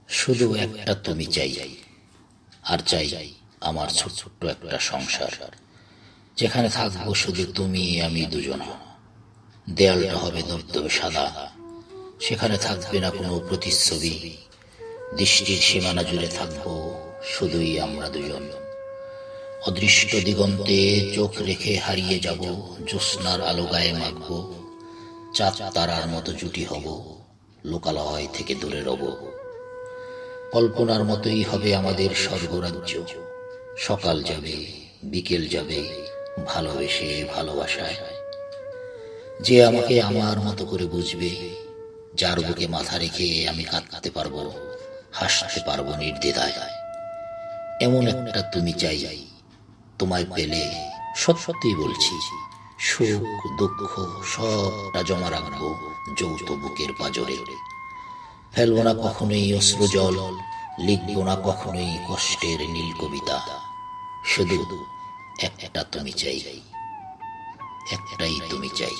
শুধু একটা তুমি চাই, আর চাই আমার ছোট্ট একটা সংসার, যেখানে থাকবো শুধু তুমি আমি দুজনা। দেয়ালটা হবে ধবধবে সাদা, সেখানে থাকবে না কোনো প্রতিচ্ছবি। দৃষ্টির সীমানা জুড়ে থাকবো শুধুই আমরা দুজন। অদৃষ্ট দিগন্তে চোখ রেখে হারিয়ে যাব, জ্যোৎস্নার আলো গায়ে মাখবো। চাঁদ তারার মতো জুটি হব, লোকালয় থেকে দূরে রব। কল্পনার মতোই হবে আমাদের স্বর্গরাজ্য। সকাল যাবে, বিকেল যাবে, ভালোবেসে ভালোবাসায়। যে আমাকে আমার মতো করে বুঝবে, যার বুকে মাথা রেখে আমি কাঁদতে পারবো, হাসতে পারবো নির্দ্বিধায়। এমন একটা তুমি চাই, তোমায় পেলে সত্যি বলছি, সুখ দুঃখ সবটা জমা রাখবো যৌথ বুকের পাজরে। ফেলবো না কখনোই অশ্রু জল, লিখবো না কখনোই কষ্টের নীল কবিতা। শুধু একটা তুমি চাই, একটাই তুমি চাই।